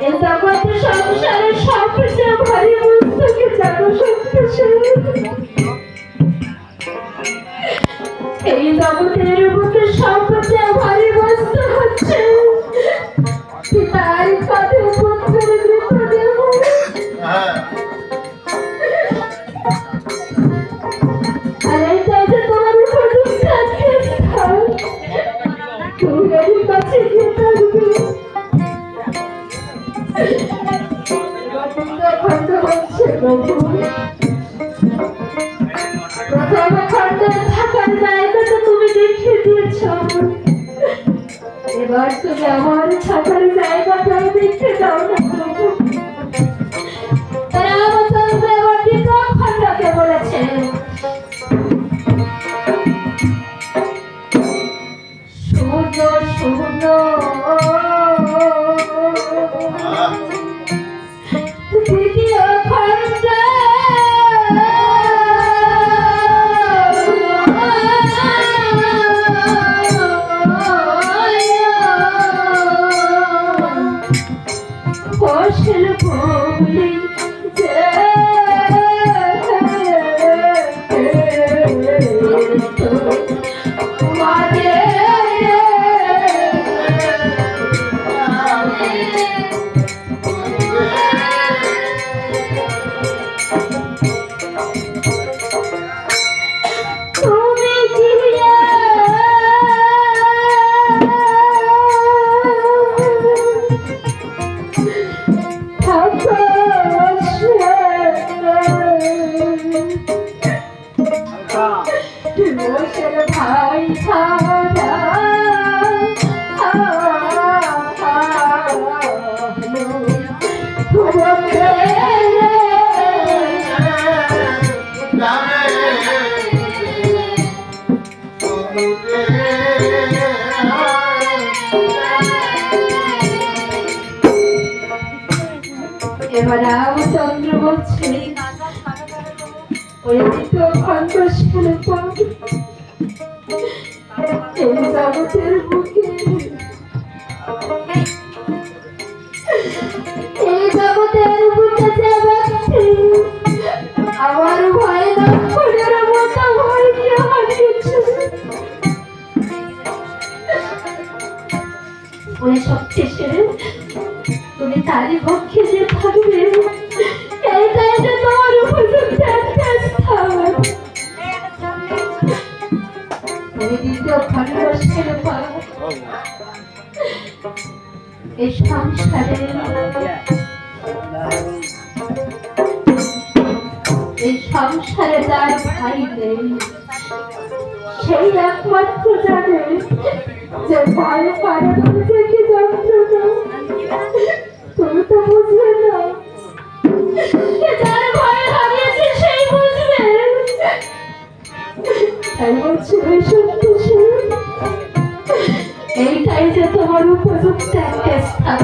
এই জগৎ সংসারে সবচেয়ে ভারী বস্তুকে জানো সত্যি এই জগতের বুকে সবচেয়ে ভারী বস্তু হচ্ছে পিতার কাঁধে পুত্রের মৃতদেহ। আর এইটাই যে তোমার উপযুক্ত স্থান, তুমি এর কাছে গিয়ে থাকবে। খণ্ড হচ্ছে প্রথম খণ্ডের থাকার জায়গাটা তুমি দেখিয়ে দিয়েছ, এবার তুমি আমার থাকার জায়গাটাও দেখে দাও না প্রভু। তারা রামচন্দ্র এবার দ্বিতীয় খণ্ডকে বলেছে, শূন্য শূন্য দ্বিতীয় খণ্ড কৌশল ভুলি ভাই এবার রামচন্দ্র বলছে, ওই দ্বিতীয় খণ্ড শুনে পড়বে এই জগতের বুকে, এই জগতের বুকে যে ব্যক্তি আমার ভয় লক্ষণের মতো ভয়কে হারিয়েছে, ওই সবশেষে তুমি তারই পক্ষে যে থাকবে, এইটাই যে তোমার উপযুক্ত একটা স্থান। তুমি দ্বিতীয় খণ্ড ছেড়ে পাও এই সংসারে, এই সংসারে যার ভাই নেই সেই একমাত্র জানে যে ভাই কারণ থেকে যন্ত্রণা। তুমি তো বুঝবে না, যার ভয় হারিয়েছে সেই বুঝবে। তাই বলছি এইটাই যে তোমার উপযুক্ত একটা স্থান।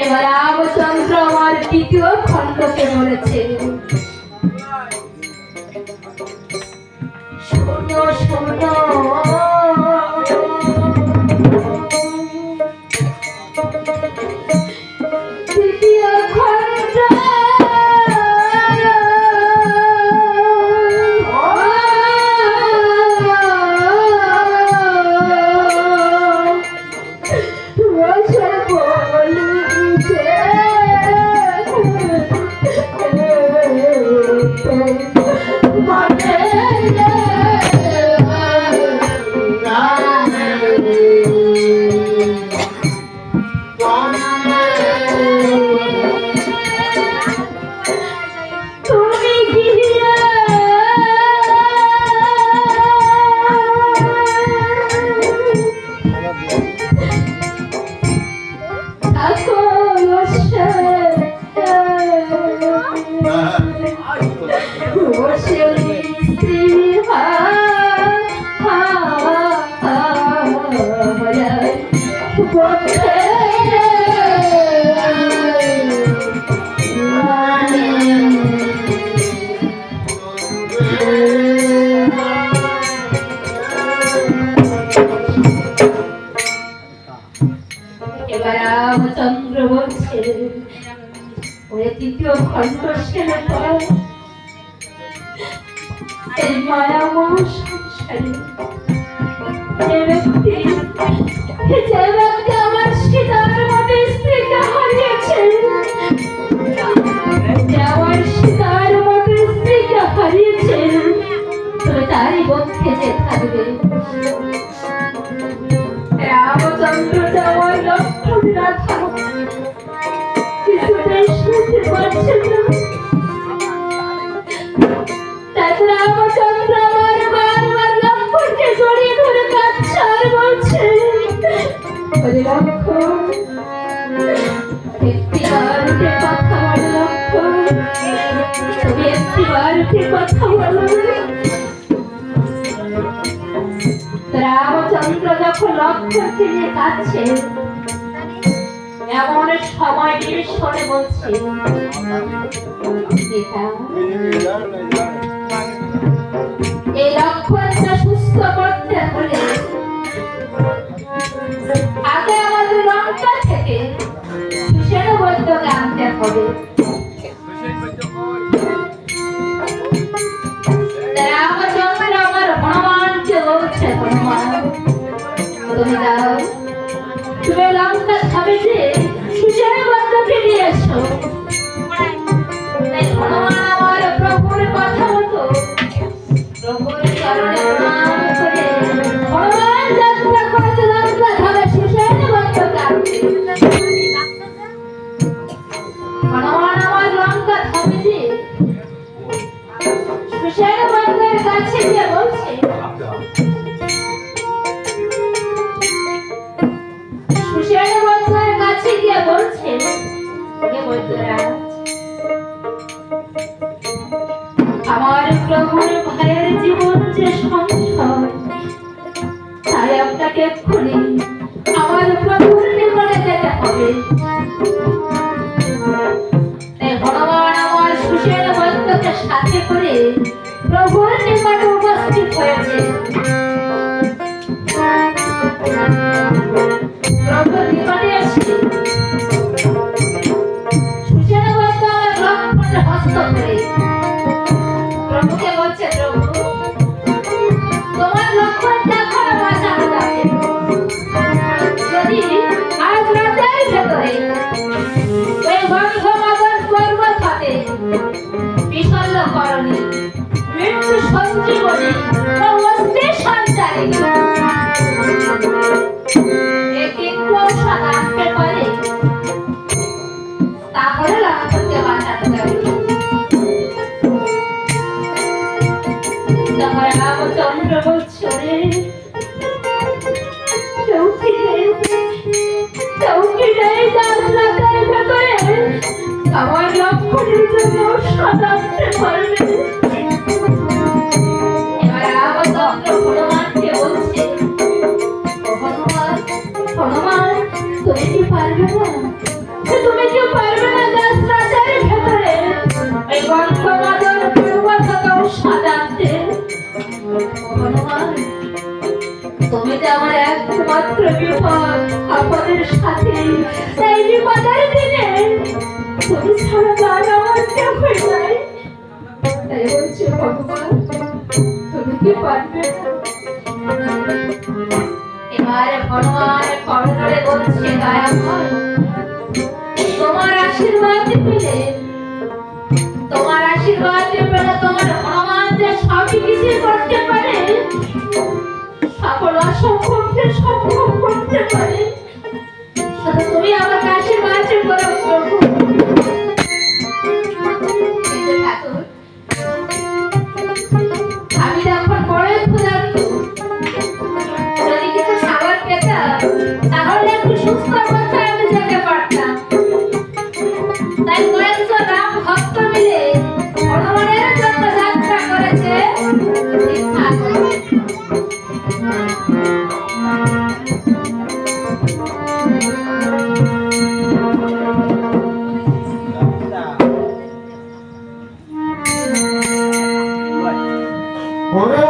এবার রামচন্দ্র আমার দ্বিতীয় খণ্ডকে বলেছে, শোনো শোনো দ্বিতীয় খণ্ড এবার রামচন্দ্র বলছে, ওই তৃতীয় খণ্ড ছেলে পর এই মায়াময় সংসারে যে ব্যক্তি আমার সীতার মতো স্ত্রীকে হারিয়েছে, যে আমার সীতার মতো স্ত্রীকে হারিয়েছে, তবে তারই পক্ষে যে থাকবে। রামচন্দ্র যাওয়ার লক্ষণ রাখা কিছুতেই শুনতে পারছেন না। রামচন্দ্র আমার বারবার লক্ষণকে জড়িয়ে ধরে কাঁদছে আর বলছে, লক্ষণ একটিবার উঠে কথা বলো, লক্ষণ তুমি একটিবার উঠে কথা বলো। রামচন্দ্র যখন লক্ষণকে নিয়ে কাঁদছে, এমন সময় নিঃস্বরে বলছে, এই লক্ষণটা সুস্থ করতে হলে আগে আমাদের লঙ্কা থেকে সুষেণ বৈদ্যকে আনতে হবে। রামচন্দ্র আমার হনুমানকে বলছে, হনুমান তুমি যাও, তুমি লঙ্কা খাবে যে সুষেণ বৈদ্যকে নিয়ে এসো। হনুমান আমার প্রভুর কথা মতো প্রভুর চরণে প্রণাম করে হনুমান যাত্রা করেছে লঙ্কা খাবে সুষেণ বৈদ্যকে আনতে। হনুমান আমার লঙ্কা খাবে যে সুষেণ বৈদ্যের কাছে গিয়ে বলছে, সুষেণ বৈদ্যের কাছে গিয়ে বলছে, বৈদ্যরাজ আমার প্রভুর ভাইয়ের জীবন যে সংশয়, তাই আপনাকে এক্ষুনি আমার প্রভুর নিকটে যেতে হবে। ভগবান আমার সুষেণ বৈদ্যকে সাথে করে প্রভুর নিকটে উপস্থিত হয়েছে। প্রভুর নিকটে এসে সুষেণ বৈদ্য আমার লক্ষণে হস্ত করে প্রভুকে বলছে, প্রভু তোমার লক্ষণটা এখনো বাঁচানো যাবে যদি আজ রাতের ভেতরে ওই গন্ধমাদন পর্বত হতে বিশল্যকরণী মৃত্যু সঞ্জীবনী ও অস্থি সঞ্চারিণী এই তিনটি ঔষধ আনতে পারে, তাহলে লক্ষণকে বাঁচানো যাবে। রামচন্দ্র বলছে, আমার লক্ষণের জন্য সদান্তে পারবে। এবার রামচন্দ্র হনুমানকে বলছে, হনুমান হনুমান তুমি কি পারবে না, তুমি কি পারবে না দশ রাজারের ভেতরে ওই গন্ধমাদন পূর্বত সদান্তে। হনুমান তুমি যে আমার একমাত্র বিপদ আপদের সাথে, এই বিপদের দিনে তুমি ছাড়া গান আমার কেউ হয়ে যায়। তাই বলছি ভগবান তুমি কি পারবে। এবার হনুমান কর্ণরে বলছে, দয়াময় তোমার আশীর্বাদ পেলে, তোমার আশীর্বাদ পেলে তোমার হনুমান যে সবই কিছু করতে পারে, সকল অসম্ভবকে সম্ভব করতে পারে। শুধু তুমি আমাকে আশীর্বাদ করো প্রভু। আমি যখন বড় ক্ষুধার্ত, যদি কিছু খাবার পেতাম তাহলে একটু সুস্থ অবস্থায় আমি যেতে পারতাম। তাই কয়েকজন রাম ভক্ত মিলে হনুমানের জন্য যাত্রা করেছে ভিক্ষা করতে। ওরে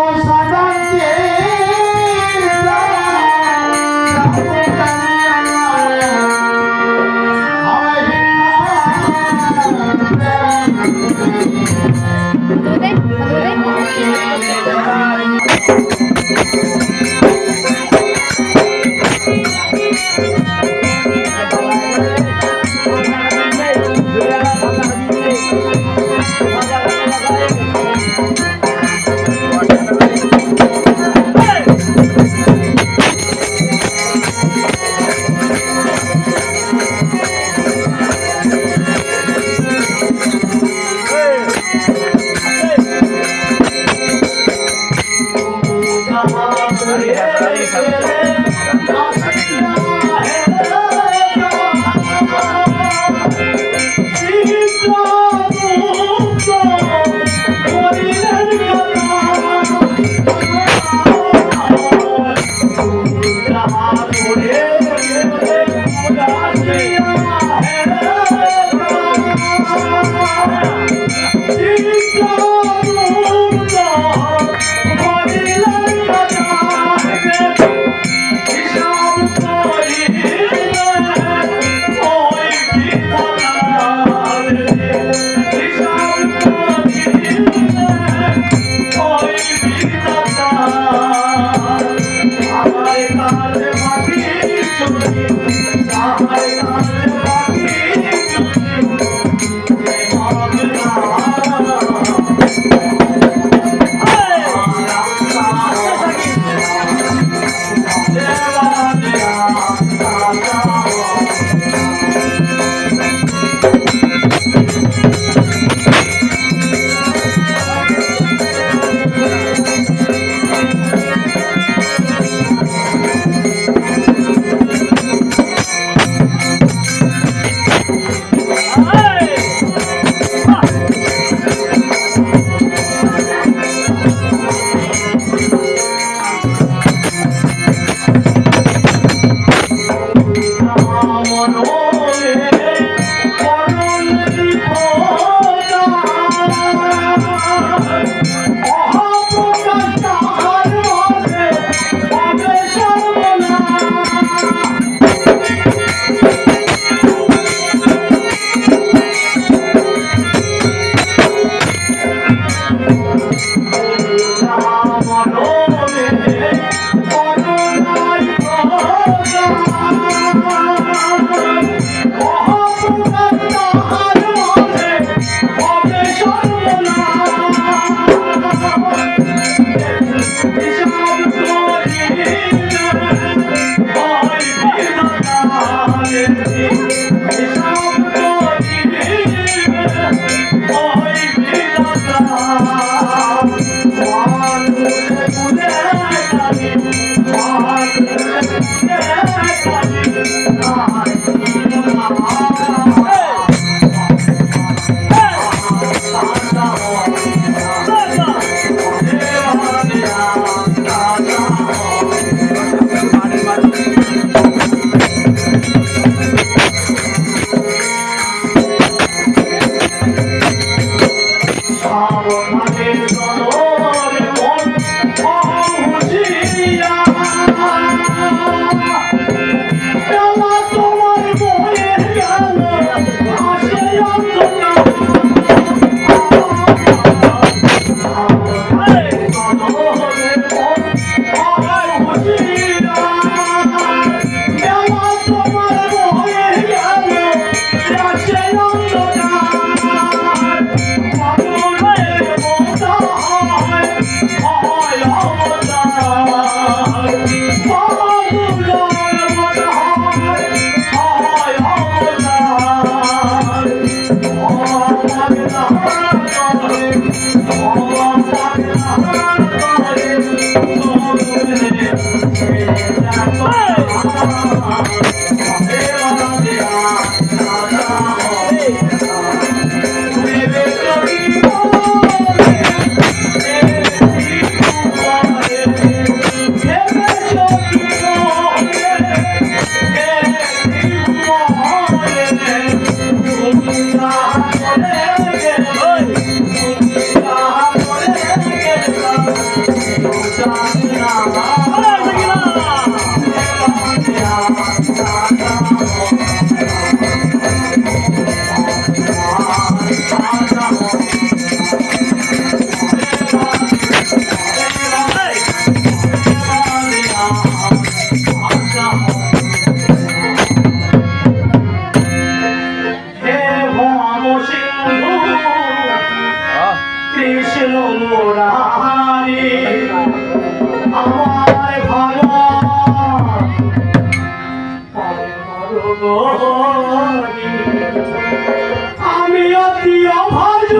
আমি অতি অভাজ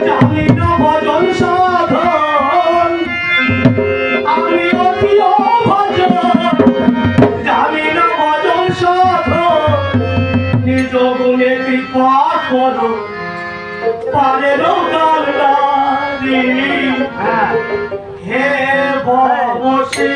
জানি না ভজন সাধন আমি অতি অভাজ জানি না ভজন সাধন নিজ গুণে কৃপা করো পারেরও কালদারি হে ভবসী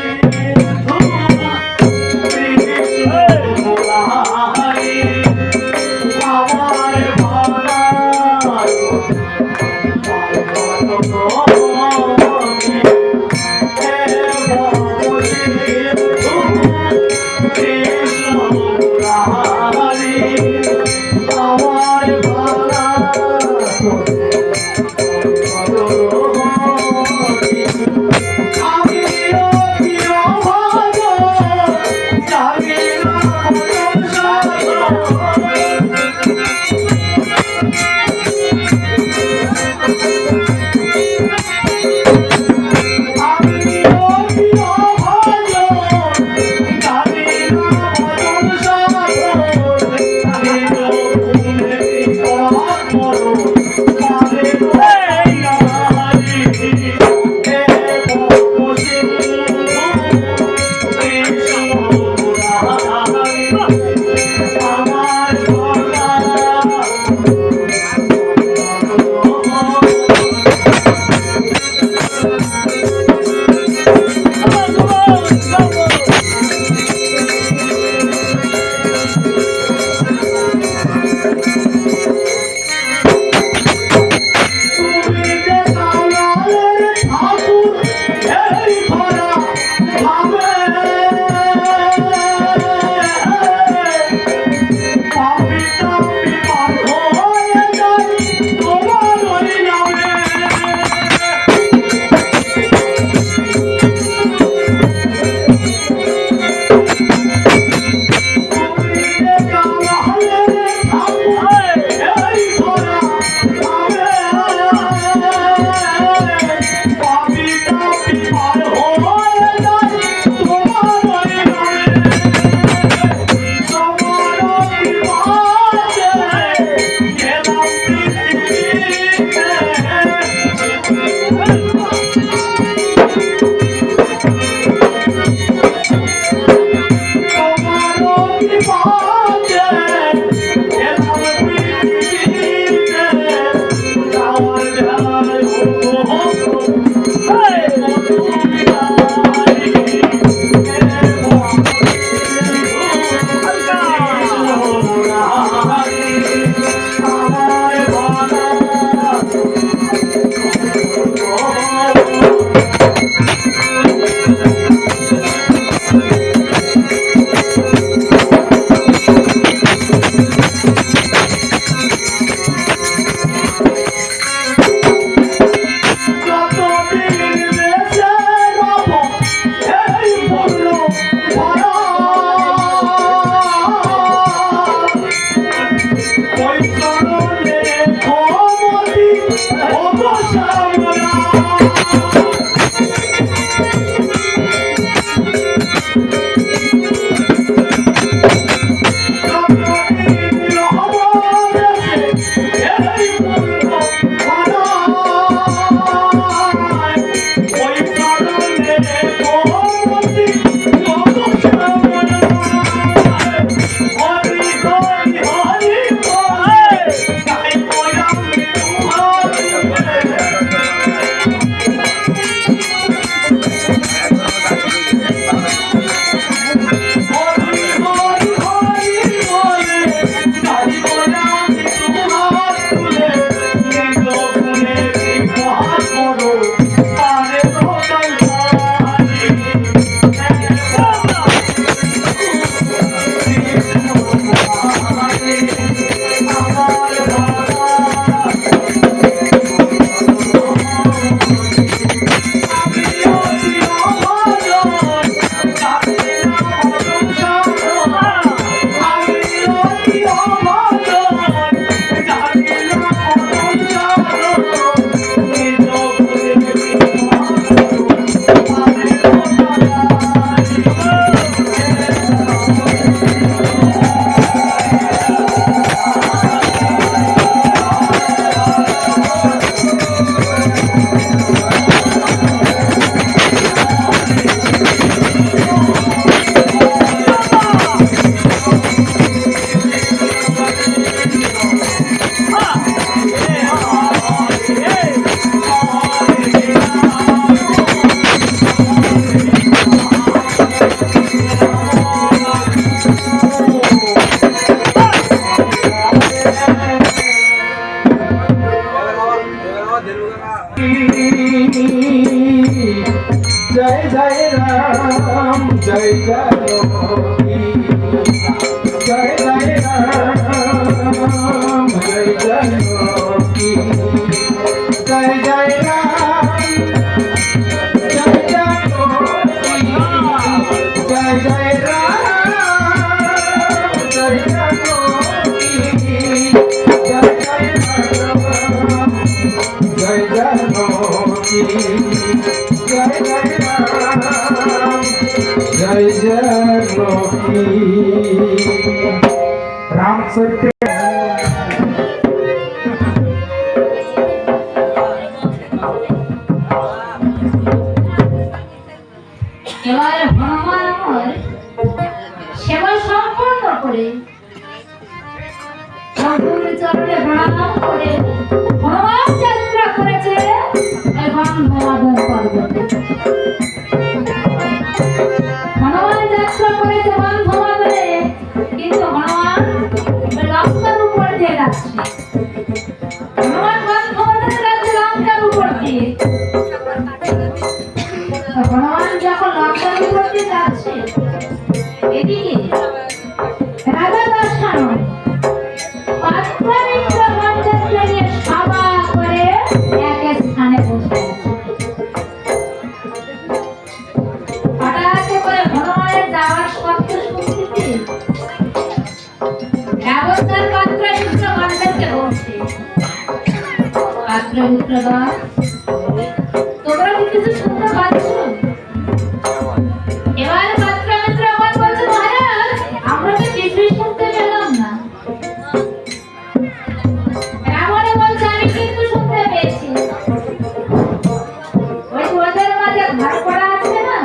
রামচরিত্র এবার হনুমান আমার সেবা সম্পন্ন করে প্রভুর চরণে প্রণাম করে হনুমান যাত্রা করেছে এবং মহাধর পর্বতে। হনুমান যাত্রা করেছে বন্ধমাদরে, কিন্তু হনুমান লঙ্কার উপর দিয়ে যাচ্ছে। হনুমান বন্ধমাদরে যাচ্ছে লঙ্কার উপর দিয়ে। হনুমান যখন লঙ্কার উপর দিয়ে যাচ্ছে, এদিকে রাজা দর্শন পাত্রমিত্র বরযাত্রী নিয়ে সভা করে এক স্থানে বসে আছে। হঠাৎ করে হনুমানের যাওয়ার শব্দ শুনতে ব্যবস্থার পাত্রমিত্র বরযাত্রীকে বলছে, পাত্রমিত্রগণ, তোমরা কি কিছু শুনতে পাচ্ছ? এবার পাত্রমিত্রগণ বলছে, মহারাজ, আমরা তো কিছুই শুনতে পেলাম না। রাবণে বলছে, আমি কিন্তু শুনতে পেয়েছি। ওই ওদের মাঝে ঘর করা আছে না,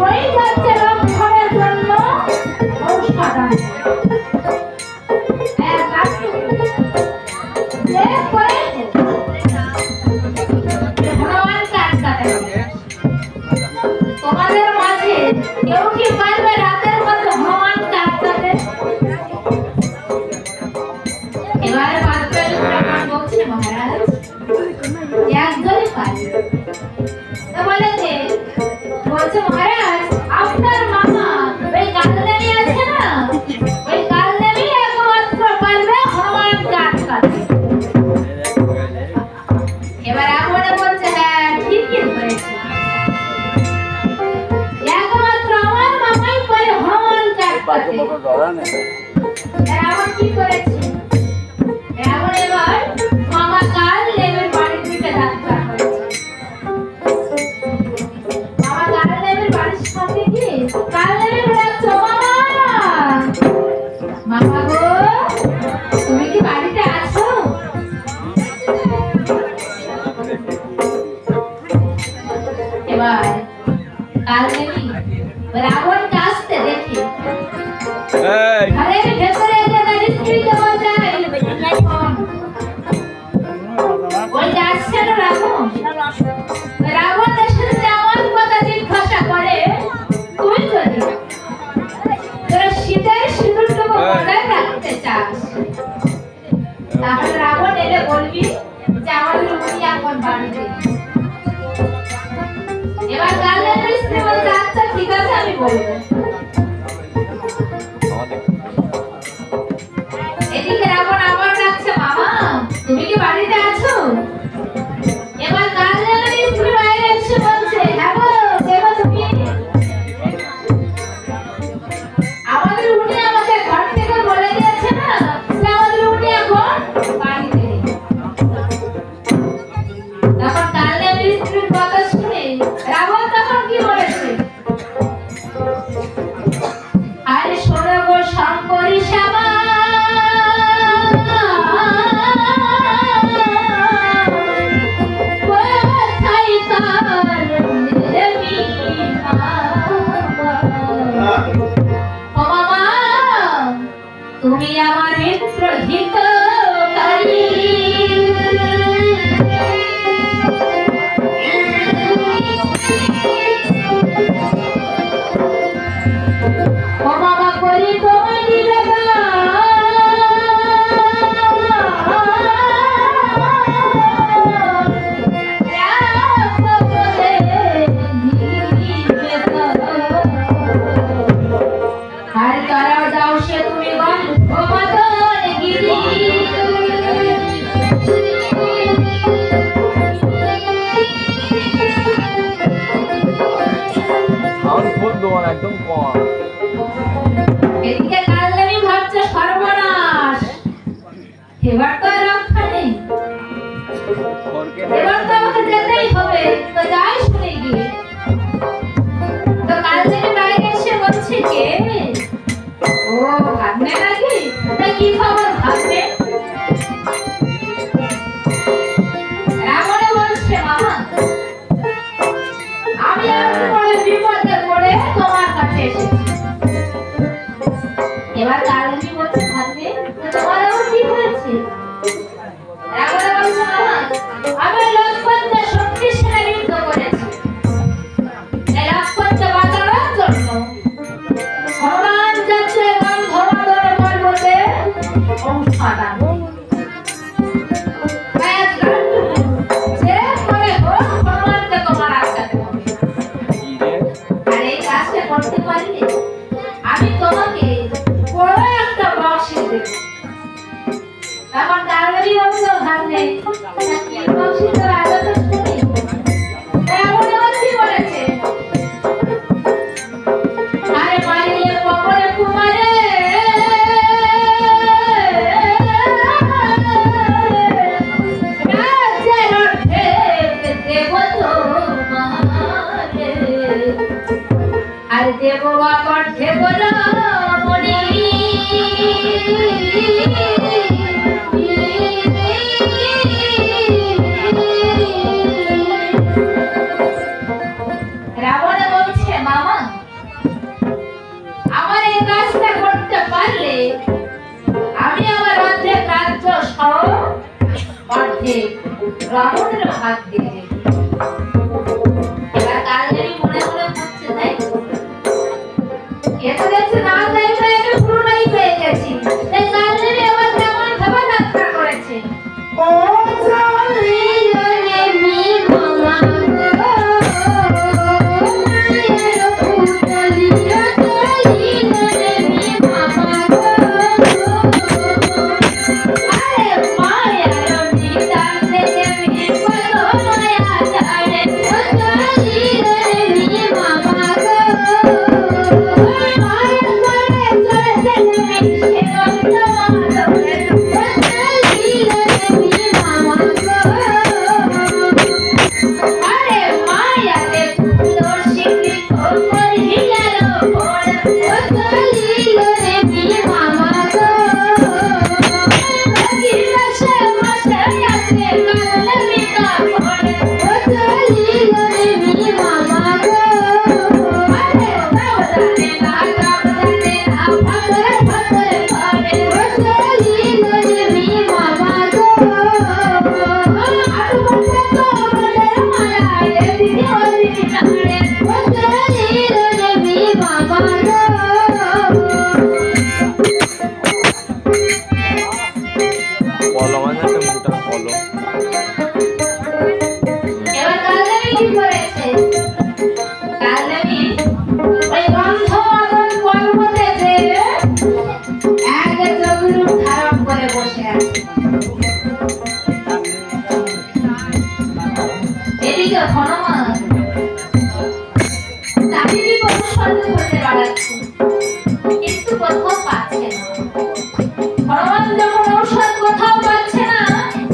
ওই যাচ্ছে লক্ষণের জন্য ঔষধ আনতে। তোমাদের মাঝে কেউ কি পারবে রাতের মধ্যে হনুমানকে আটকাতে? এবারে পাত্রমিত্রগণ বলছে, মহারাজ, একজনই পারবে। তো বলছে, মহারাজ, আপনার মামা ওই কালদেবী আছে না, ওই কালদেবী একমাত্র পারবে হনুমানকে আটকাতে। এবার রাবণে বলছে, হ্যাঁ, ঠিকই হয়েছে, একমাত্র আমার মামাই পারে হনুমানকে আটকাতে। রাবণ কি করেছে? রাবণ এবার মামা কালদেবীর বাড়ির দিকে যাত্রা করেছে। মামা কালদেবীর বাড়ির সাথে গিয়ে কালদেবী বলেছে, মামা গো, তুমি কি বাড়িতে আছো? এবার কালদেবী রাবণ আসতে দেখে ঘরের ভেতরে যে তার স্ত্রীকে বলছে, ওই যাচ্ছে না রাবণ। রাবণ এসে যদি আমার কথা জিজ্ঞাসা করে, তুই যদি তোর শীতের সিঁদুরটুকু বজায় রাখতে চাস, তাহলে রাবণ এলে বলবি যে আমাদের উনি এখন বাড়িতে। এবার কালদেবীর স্ত্রী বলছে, আচ্ছা ঠিক আছে, আমি বলবো। এদিকে রাবণ আবার ডাকছে, মামা, তুমি কি বাড়িতে আছো? এবার কালদেবীর স্ত্রী বাইরে এসে বলছে, হ্যাঁ গো, কে গো তুমি? আমাদের উনি আমাকে ঘর থেকে বলে দিয়েছে না যে আমাদের উনি এখন বাড়িতে নেই। তখন কালদেবীর স্ত্রীর কথা শুনে রাবণ তখন কি বলেছে, আরে শোনো গো শঙ্করী শ্যামা, কোথায় কালদেবী মা? ও মামা, তুমি আমার মিত্র হিতকারী, ও মামা করি তোমার নিবেদন, আর তারা যাও সে তুমি গন্ধমাদন গিরি। একদম কম। এদিকে কালদেবী ভাবছে, সর্বনাশ, এবার তো আর রক্ষা নেই, এবার তো আমাকে যেতেই হবে। তো যাই শুনে গিয়ে তো কালদেবী বাইরে এসে বলছে, কে ভাগ্নে নাকি? তা কি খবর ভাগ্নে? রাবণে বলছে মামা আমি একটু বড় বিপদে পড়ে তোমার কাছে এসেছি। এবার কারণী বলছে ভাগ্নে তোমার আবার কি হয়েছে? রাবণে বলছে মামা আমি লক্ষ্মণকে শক্তিশালী যুদ্ধ করেছি। এই লক্ষ্মণকে বাঁচানোর জন্য হনুমান যাচ্ছে গন্ধমাদন পর্বতে ঔষধ আনতে। যে করে হোক হনুমানকে তোমার আটকাতে হবে। কি রে? আর এই কাজটা করতে পারলে আমি তোমাকে বড় একটা বক্সিস দেব। এখন দাঁড়াবি বলছো ভাবলে কি বক্সিসের আদত শুনি? এমন এমন কি বলেছে? আরে মারিলে পকড়ে কুমারে রাজ্যের অর্থে দেব তোমারে। আর দেব অর্থে বলো মনি রাবণ বলছে মামা আমার এই কাজটা করতে পারলে আমি আমার অর্ধেক রাজ্য সহ অর্ধেক রাবণের ভাগ দিয়ে দেব। এবার কালদেবী মনে মনে ভাবছে তাই তো? এ তো দেখছি না চাইতে আমি পুরোটাই পেয়ে গেছি। তাই কালদেবী আবার কেমন ভাবে যাত্রা করেছে। ও চলিলে মি মামা গো, মায়ের পুতলিয়া চলিলে মি মামা গো। আরে মায়ের নিদান থেকে বিপদ মায়া জানে, ও চলিলে মি মামা গো। মায়ের কোলে চলেছে তুমি সেরন্ত মাধবে, ও চলিলে মি মামা গো। আরে মায়া রে তোর শিখি খবর হিয়ার পর, ও চলিলে মি মামা গো। কি বসে বসে আছে কালমি কাপড়, ও চলিলে মি মামা গো। আরে সাবধানে না সাবধানে না ফাকরে ফাকরে করে, ও চলিলে মি মামা গো। আরো বসে তো বলে মায়া রে দিদি ও দিদি নারে, ও চলিলে মি মামা গো। বলো মানে একটা মোটা বলো। এবার কালদেবী কি করেছে? কালদেবী ওই গন্ধমাদন পর্বতে যে এক যোগরূপ ধারণ করে বসে আছে। এদিকে হনুমান চারিদিক অনুসরণ করতে বেড়াচ্ছে, কিন্তু কোথাও পাচ্ছে না। হনুমান যখন ঔষধ কোথাও পাচ্ছে না,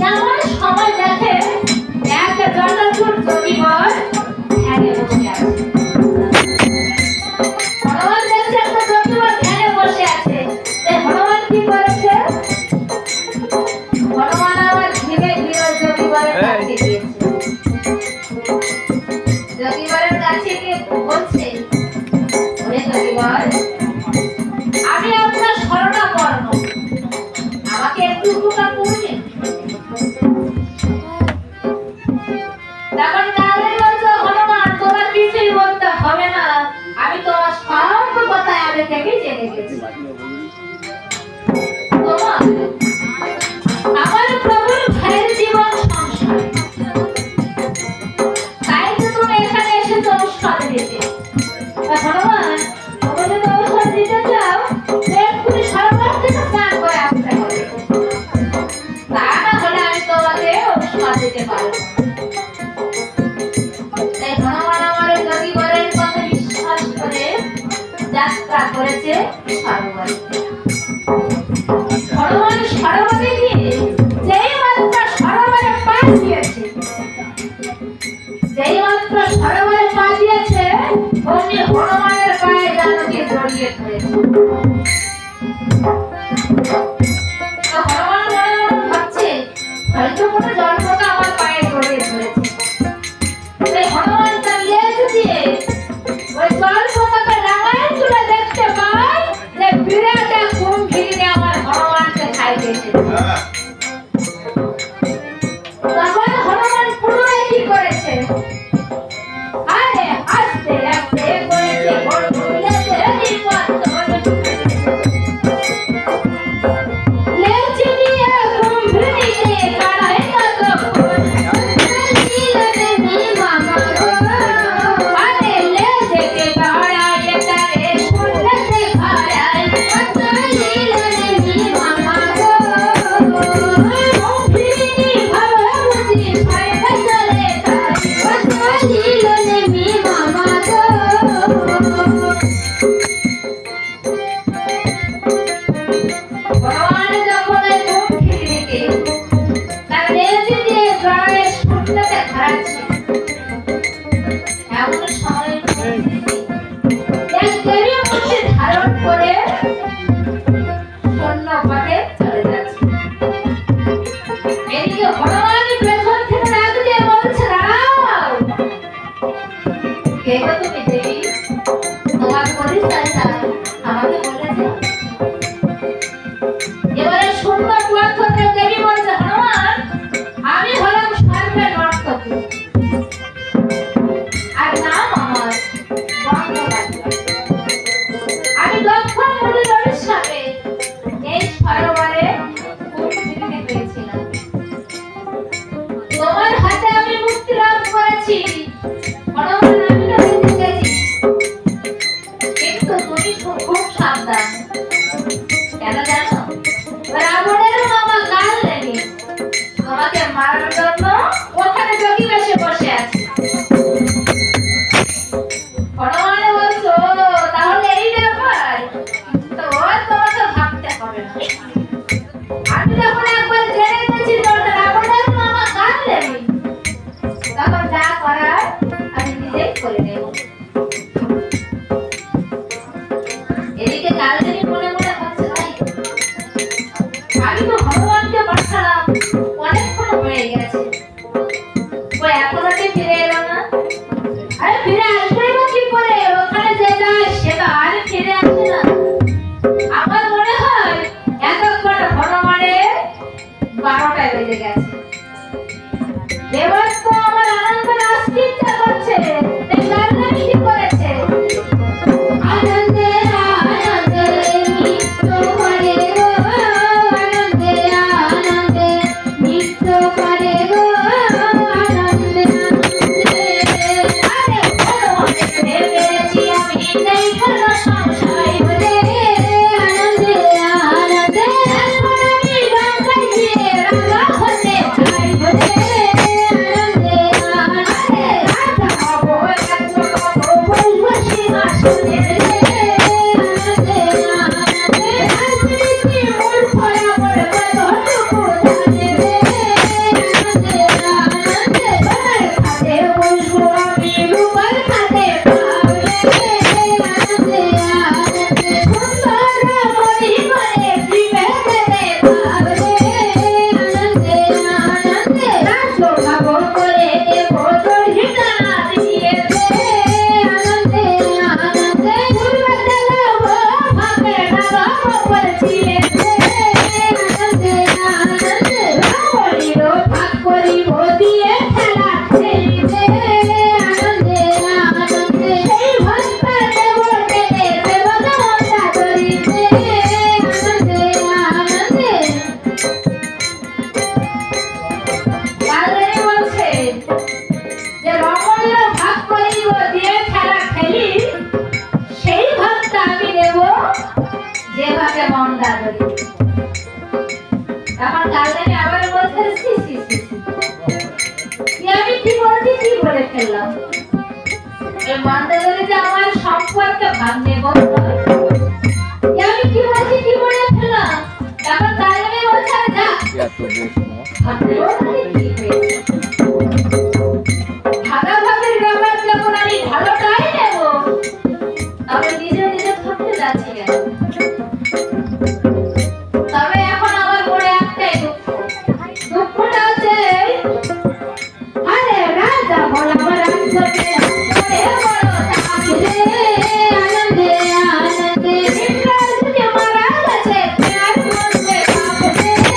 এমন সময় দেখে এক জটাজুট যোগীবর ধ্যানে বসে আছে। হনুমান দেখছে একটা যোগীবর ধ্যানে বসে আছে। তাই হনুমান কি করেছে? হনুমান আবার ধীরে ধীরে যোগীবরের কাছে গিয়েছে। যোগীবরের কাছে গিয়ে বলছে, ওরে যোগীবর আমি আপনার শরণাপন্ন, আমাকে একটু উপকার করবেন? তখন কালদেবী বলছে হনুমান তোমার কিছুই বলতে হবে না, আমি তোমার সব কথা আগে থেকে জেনে গেছি। তোমার আমার প্রভুর ভাইয়ের জীবন সংসার, তাই তো তুমি এখানে এসেছো ঔষধ দিতে। তা হনুমান তুমি যদি ঔষধ দিতে চাও এক্ষুনি সরোবর থেকে স্নান করে আসতে হবে, তা না হলে আমি তোমাকে ঔষধ দিতে পারবো না। তাই হনুমান আমার যোগীবরের কথা বিশ্বাস করে যাত্রা করেছে সরোবরে। হনুমান সরোবরে গিয়ে যেই মাত্র সরোবরে পা দিয়েছে, যেই মাত্র সরোবরে পা দিয়েছে অমনি হনুমানের পায়ে জানকী জড়িয়ে ধরেছে। এসেছে। তখন হনুমান পুনরায় কি করেছে? আরে আস্তে আস্তে করেছে বড় কইলেছে বিপদ হলো। লেচি দিয়ে কুম্ভীরিতে কাড়ায় ততক্ষণ লীলনে মামা গো। আরে লেজকে কাড়ায় তারে শুনতে খাড়ায় কত লীলনে মামা গো। কুম্ভীরি ভাবে বুঝি ছাইতে চলে তাই কত লীলনে মামা গো। ভগবান যখন এই কুম্ভীরিকে তার লেজ দিয়ে জড়ায় শুনতে খাড়াচ্ছে, এমন সময় কুম্ভীরি এক দেবী মূর্তি ধারণ করে শূন্যপথে চলে যাচ্ছে। এদিকে হনুমান পেছন থেকে ডাক দিয়ে বলছে, দাঁড়াও, কে গো তুমি দেবী? তোমার পরিচয় চাই, আমাকে বলে দাও। এবারে শূন্য পথ থেকে দেবী বলছে, হনুমান, আমি হলাম সর্বে নর্তকী, আর নাম আমার গঙ্গবাদী। আমি দক্ষ মুনির অভিশাপে এই সরোবরে কুম্ভীরিকে পেয়েছিলাম। তোমার হাতে আমি মুক্তি লাভ করেছি। হনুমান, আমি তো বেঁচে গেছি, কিন্তু তুমি খুব সাবধান। কেন জানো? রাবণের মামা কাল লেগে তোমাকে মারার জন্য ওখানে যোগী বেশে বসে আছে। হনুমান বলছো, তাহলে এই ব্যাপার, তো তোমাকে ভাবতে হবে না। আমি যখন একবার জেনে গেছি তো রাবণের মামা কাল লেগে, তখন যা করার আমি নিজেই করে নেব। এদিকে কালদেবী মনে মনে ভাবছে, তাই আমি তো হনুমানকে পাঠালাম, অনেকক্ষণ হয়ে গেছে, ও এখনো কি ফিরে এলো না? আরে ফিরে আসবেই বা কি করে? ওখানে যে যায় সে তো আর ফিরে আসে না। আমার মনে হয় এতক্ষণ হনুমানের 12টায় বেজে গেছে। এবার তো আমার আনন্দ নাচতে ইচ্ছা করছে। এই গানটা কি করেছে? আনন্দে আনন্দে নৃত্য করে গো, আনন্দে আনন্দে নৃত্য করে গো, আনন্দে আনন্দে। আরে হনুমানকে পেয়েছি আমি, নেই কোনো সংশয় বলে, আনন্দে আনন্দে এখন আমি গঙ্গায় গিয়ে রাঙা হতে চাই বলে, আনন্দে আনন্দে রাজা হব, রাজ্য হব, বসবো সিংহাসনে রে, আনন্দে আনন্দে রাজনীতি মূর্খ আমার কতটুকু জানে রে, আনন্দে আনন্দে সোনার খাটে বসবো আমি, রূপার খাটে পাব রে, আনন্দে আনন্দে সুন্দর পরিবারে প্রেমে দেবে পাব রে, আনন্দে আনন্দে রাজ্য ভাগ করে দেব তোর ঠিকানা দিয়ে রে, আনন্দে আনন্দে পূর্বে দেব ভাবে ডাব বলছি রে, আনন্দে আনন্দে রাবণীর ভাগ করিব দিয়ে খেলা খেলিবে, আনন্দে আনন্দে সেই ভক্ত দেব টেনে দেব গঙ্গা তরিতে, আনন্দে আনন্দে। কালদেবী বলছে যে রমণীর ভাগ করিব দিয়ে খেলা খেলি, সেই ভাগটা আমি নেব যে ভাগে মন্দা করি। তখন কালদেবী আবার বলছে, সি সি সি সি, আমি কি বলছি, কি বলে ফেললাম? এই মন্দা করি যে আমার সম্পর্কে ভাগ নেব, আমি কি বলছি, কি বলে ফেললাম? তখন কালদেবী বলছে, যা এত বেশ ভাগাভাগির ব্যাপার যখন আমি ভালোটাই নেব, তবে নিজে নিজে থাকতে যাচ্ছি কেন? তবে এখন আমার মনে একটাই দুঃখ, দুঃখটা হচ্ছে আরে রাজা বলা রাজ্যকে করে বড় তাকে রে, আনন্দে আনন্দে ইন্দ্রাজ যে মারা গেছে, আর মধ্যে বাপ রে,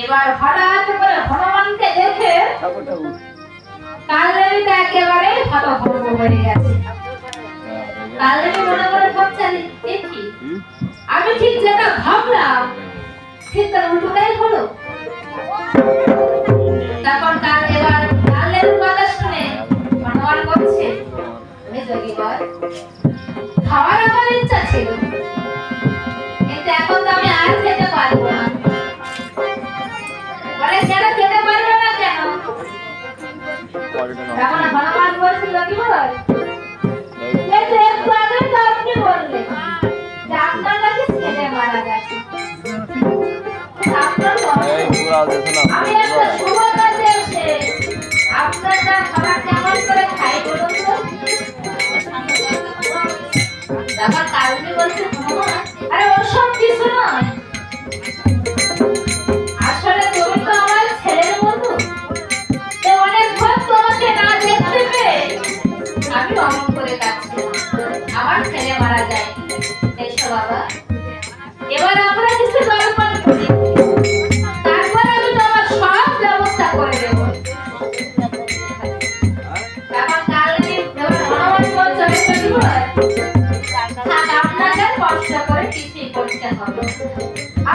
এবার হঠাৎ করে হনুমানকে দেখে কালদেবীটা একেবারে হতভম্ব হয়ে গেছে। কালদেবী মনে করে ভাবছেন, এ কি, আমি ঠিক যেটা ভাবলাম ঠিক তার উল্টোটাই হলো। তারপর এবার কালদেবীর কথা শুনে হনুমান বলছে, আমি যোগীবর, খাওয়ার আমার ইচ্ছা ছিল, কিন্তু এখন তো আমি আর খেতে পারবো না। বলে কেন খেতে পারবে না কেন? তখন হনুমান বলছিল, যোগীবর, এই তো একটু আগে তো আপনি বললেন যে আপনার কাছে ছেলে মারা গেছে। আপনার আমি একটা শুভ কাজে এসে আপনার যা খাবার কেমন করে খাই বলুন তো। তখন কালকে বলছে, আরে ওসব কিছু নয়, আসলে তুমি তো আমার ছেলের মতো, অনেক ভোর তোমাকে না দেখতে পেয়ে আমি অমন করে কাঁদছি, আমার ছেলে মারা যায়। এসো বাবা, এবার আমরা কিছু জলপান করি, তারপর আমি তোমার সব ব্যবস্থা করে দেবো। তারপর কালকে হনুমান বলছে, আপনাকে কষ্ট করে কিছুই করতে হবে,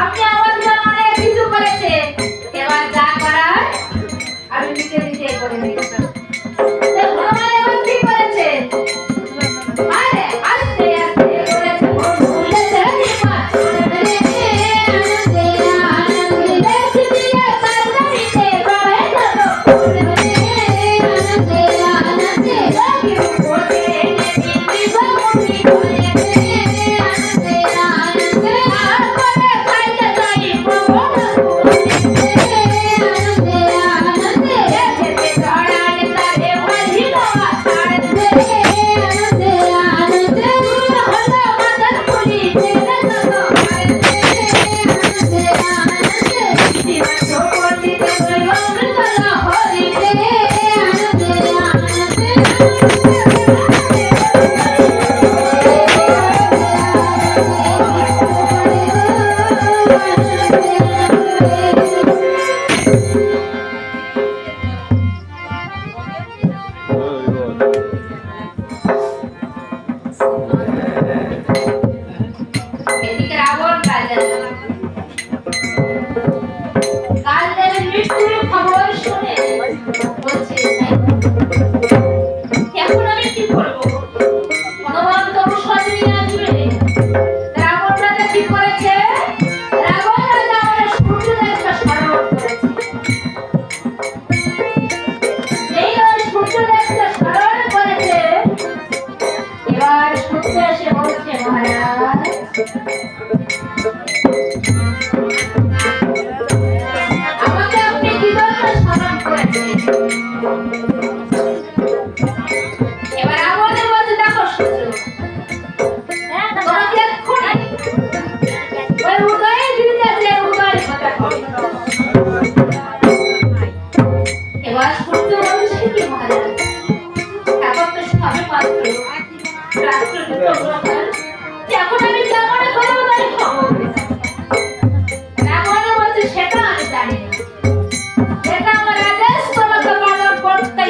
আপনি আমার জন্য অনেক কিছু করেছেন, এবার যা করার আমি নিজে নিজে করে নেব। হনুমান এবার কি করেছে, আরে আস্তে আস্তে করেছে, বলেছে এদিকে রাবণ রাজা কালদেবীর মৃত্যুর খবর শুনে বলছে, এখন আমি কি করবো? হনুমান তো ঔষধ নিয়ে আসবে। রাবণ রাজা কি করেছে, রাবণ রাজা আমার সূর্যদেবকে স্মরণ করেছে। এই সূর্যদেবকে স্মরণ করেছে, এবার সূর্য এসে বলছে, মহারাজ আমাকে আপনি কি জন্য স্মরণ করেছেন? এবার আমাদের বলছে, দেখো সূর্য, তোমাকে এক্ষুনি ওই উদয় দিতে যে উদয় হতে হবে। এবার সূর্য বলছে, কি মহারাজ, এখন তো সবে মাত্র রাত্র 2 প্রহর, এখন আমি কেমন করে উদয় হব? রাবণ বলছে, সেটা আমি জানি না, সেটা আমার আদেশ তোমাকে পালন করতে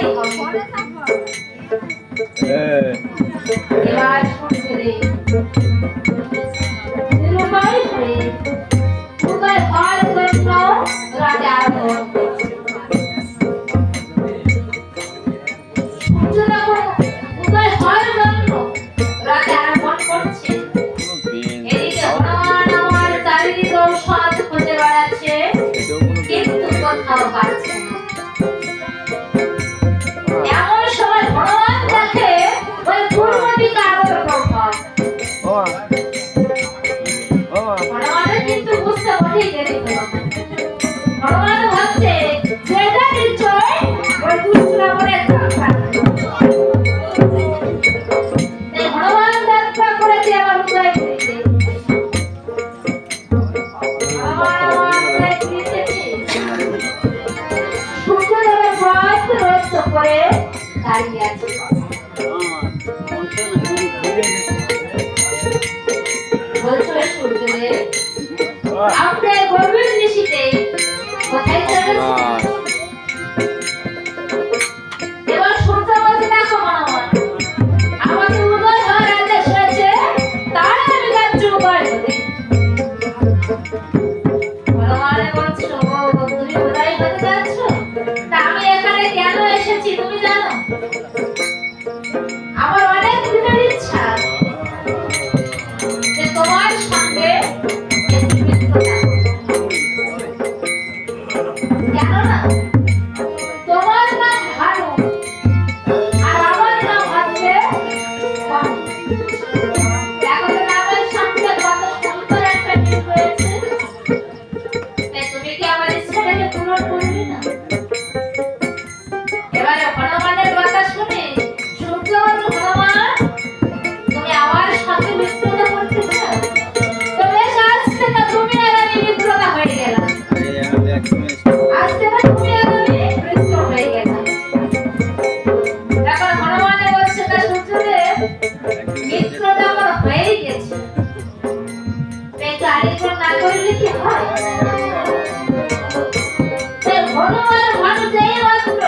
ভগবানে বলছো তুমি বোধহয় বলতে যাচ্ছ তা আমি এখানে কেন এসেছি তুমি জানো আমার অনেক দিনের ইচ্ছা যে তোমার সঙ্গে একটু মিত্রতা কেন না তোমার নাম ভানু আর আমার নাম হচ্ছে কম। দেখো তো নামের সঙ্গে কত সুন্দর একটা মিল রয়েছে তাই তুমি কি আমার ইচ্ছাটাকে পূরণ করবে না এবারে হনুমানের কথা শুনে সূর্যবংশ হনুমান তুমি আমার সঙ্গে মিত্রতা করতে চাও তো বেশ আজ থেকে তুমি আর আমি মিত্রতা হয়ে গেলাম আজ থেকে তুমি আর আমি মিত্র হয়ে গেলাম এখন হনুমানে বলছে তা সূর্যদেব মিত্রতা আমার হয়েই গেছে একটু আরেকবার না করলে কি হয় সে হনুমান ভানু যেই মাত্র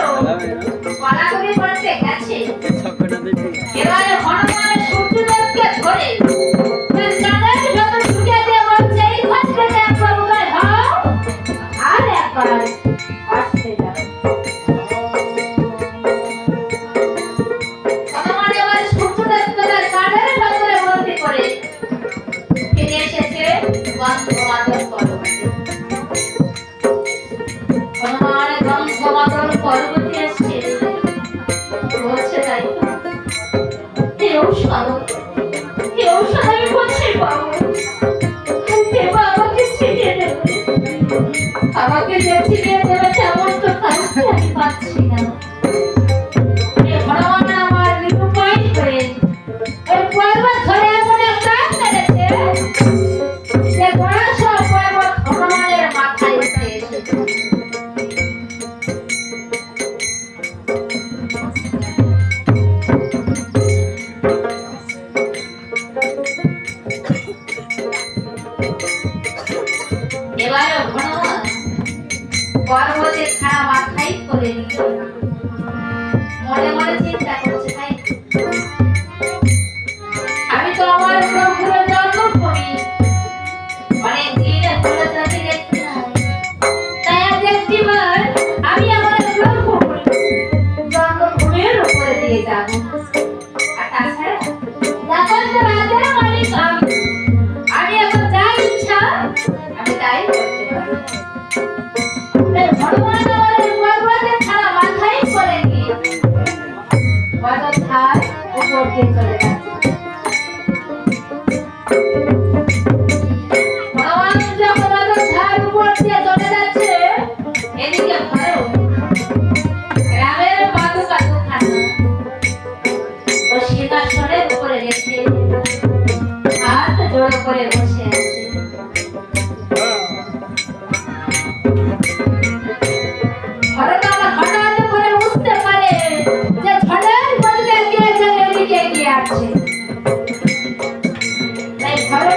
কড়াকড়ি করতে গেছে এবারে হনুমানের সূর্যদেবকে ধরে তার কানের ভেতর ঢুকে দিয়ে বলছে এই ঘর থেকে একবার উদয় হও আর একবার আসতে যাও হনুমান এবার সূর্যদেবকে তার কানের ভেতরে বন্দি করে ফিরে এসেছে গন্ধমাদন পর্বতে হনুমান গন্ধমাদন পর্বতে এসছে বলছে তাই হে ঔষধ আমি কোথায় পাবো দেবা আমাকে ছিনিয়ে দেবে আমাকে যে ছিনিয়ে দেবে তেমন তো কাউকে আমি পাচ্ছি না এই হনুমান আমার নিরুপায় হয়ে ওই পর্বত ধরে এমন একটা মেরেছে যে গোড়া সব পর্বত হনুমানের মাথায় উঠে এসেছে এবারে হনুমান পর্বতের খাড়া মাথায় করে নিয়ে মনে মনে চিন্তা করছে তাই আমি তো আমার প্রভুর জন্মভূমি অনেক দিনের ধরে তাকে দেখতে নাই তাই আজ একটিবার আমি আমার প্রভুর জন্মভূমির উপরে দিয়ে যাব আর তাছাড়া যখন তো রাজার মালিক আমি এখন যা ইচ্ছা আমি তাই করতে পারি তাই ভগবান আমার এই পর্বতের ছাড়া মাথায় করে নিয়ে অযোধ্যার উপর দিয়ে চলে যাচ্ছে ভগবান যখন অযোধ্যার উপর দিয়ে চলে যাচ্ছে এদিকে ভালো গ্রামের পাদুকা দুখানা ও সিংহাসনের উপরে রেখে হাত জোড় করে বসে আছে হঠাৎ করে বুঝতে পারে যে ঝড়ের বদলে কে যেন এদিকে এগিয়ে আসছে তাই ঝড়ের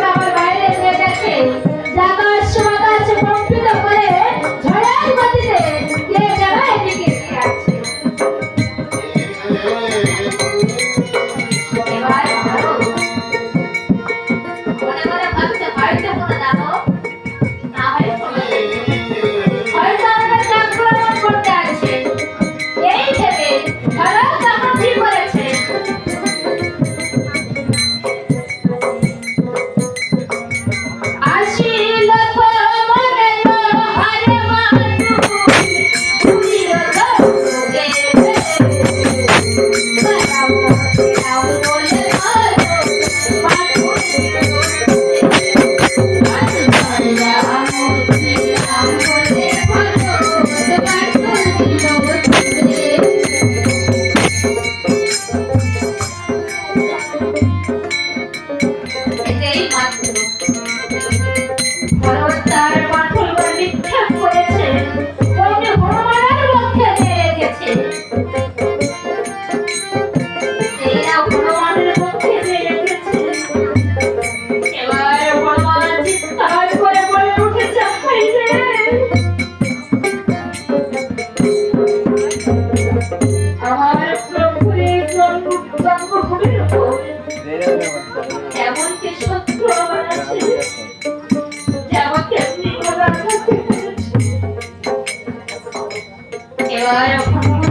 জয় অখণ্ড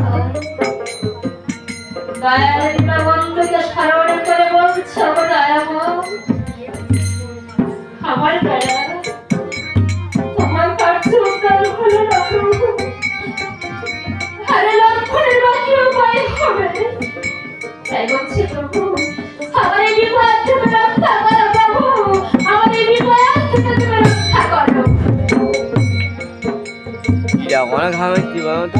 দয়ার বন্ধুকে স্মরণ করে বলছো দয়াম আমার দয়া তোমার কাছে উদ্ধার হলো না প্রভু। আরে লক্ষণের বাকি উপায় হবে তাই বলছি প্রভু আমার এই বিপদ থেকে রক্ষা করো প্রভু, আমার এই বিপদ থেকে তুমি রক্ষা করো। অনেক ঘামে কি বলতো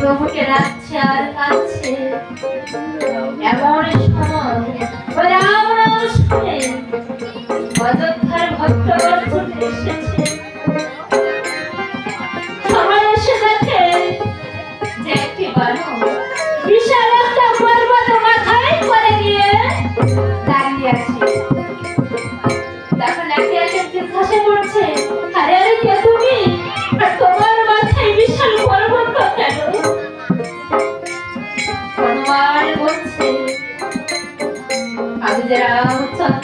প্রভুকে ডাকছে আর কাছে এমন সময় ওই রাম নাম শুনে অযোধ্যার ভক্তগণ ছুটে এসেছে। সবাই এসে দেখে যে একটি বানর বিশাল একটা পর্বত মাথায় করে নিয়ে দাঁড়িয়ে আছে। তখন একে একে জিজ্ঞাসা করছে, আরে আরে কে তুমি, আর তোমার মাথায় বিশাল পর্বত কেন? হনুমান বলছে, আমি যে রামচন্দ্র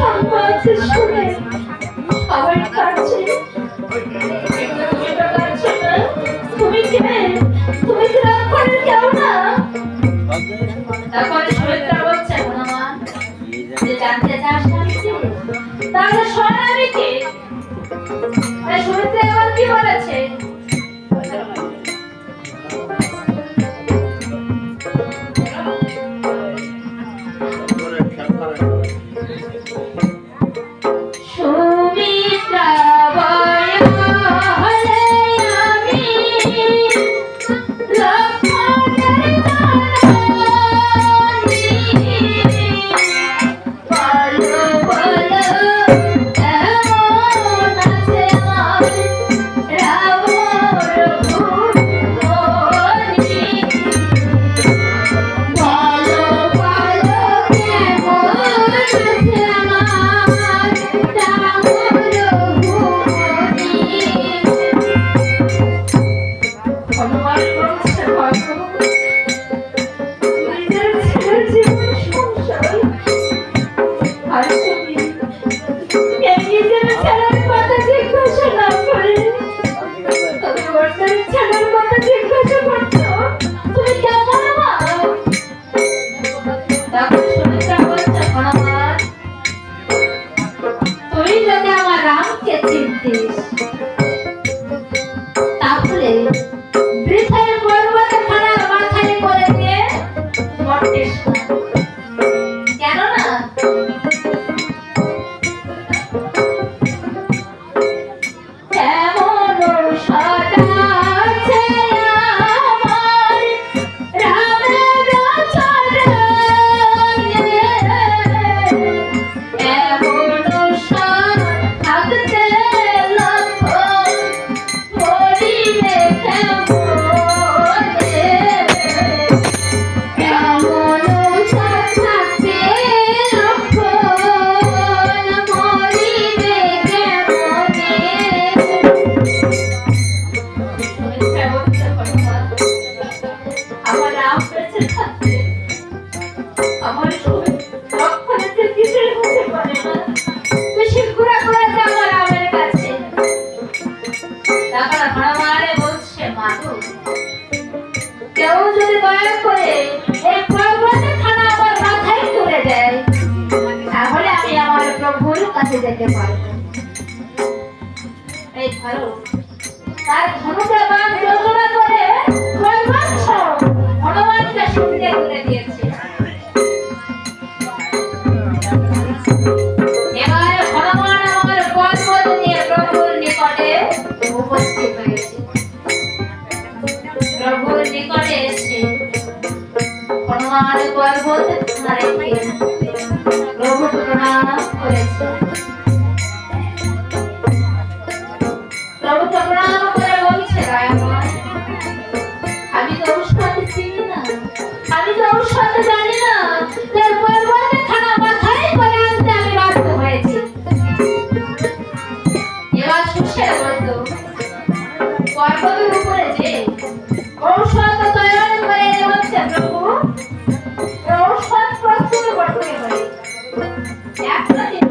সংবাদ শুনে সবাই কাঁদছে। কিন্তু তুমি তো কাঁদছো না। তুমি কে? তুমি কি রাক্ষসের কেউ না? তারপরে সুমিত্রা বলছে, হনুমান, যে জানতে চাস আমি কে? তাহলে শোন আমি কে। সুমিত্রা এবার কি বলেছে? সুমিত্রা বয় হলে আমি লক্ষ্মণের জননী। বলো বলো কেমন আছে আমার রাবণ ভূপতি। বলো বলো কেমন আছে আমার রাবণ ভূপতি। হনুমান বলছে, ভগবান, নিজের ছেলের জীবন সংশয়, আর তুমি এই নিজের ছেলের কথা জিজ্ঞাসা না করে তবে অন্যের ছেলের কথা জিজ্ঞাসা করছো। তুমি কেমন মা? তখন সুমিত্রা বলছে, হনুমান, তুই যদি আমার রামকে চিনতিস তাহলে বৃথার পর্বতে খানার মাথায় করে দিয়ে মরতিস না। কেননা এমন সদা আছে আমার রামের চরণে, এমন সদ থাকতে লক্ষণ মরিবে কেমনে। কেমন সদ থাকতে লক্ষণ মরিবে কেমনে। সুমিত্রা বলছে, হনুমান, আমার রাম বেঁচে থাকতে আমার লক্ষণের যে কিছুই হতে পারে না। তুই শীঘ্র করে যা আমার রামের কাছে। তারপর হনুমানে বলছে, মাগো, কেউ যদি দয়া করে এই পর্বতে খানা আমার মাথায় তুলে দেয় তাহলে আমি আমার প্রভুর কাছে যেতে পারবো। এই ধরো, তার ধনুকে বাণ যোজনা করে সর্বাংশ হনুমানকে সঙ্গে তুলে দিয়েছে। এবার হনুমান আমার পর্বত নিয়ে প্রভুর নিকটে উপস্থিত হয়েছে। প্রভুর নিকটে এসে হনুমান পর্বত রেখে প্রভু প্রণাম করেছে। প্রভু প্রণাম করে বলছে, রায়ময়, আমি তো ওর সাথে চিনি না, আমি তো ওর সাথে জানি না, তার পর্বতে খানা মাথায় করে আনতে আমি বাধ্য হয়েছি। এবার সুসে বলল, পর্বতের উপরে যে ঔষধ তৈরি করে হচ্ছে প্রভু, ঔষধ প্রস্তুত করতে হবে। একটা দিন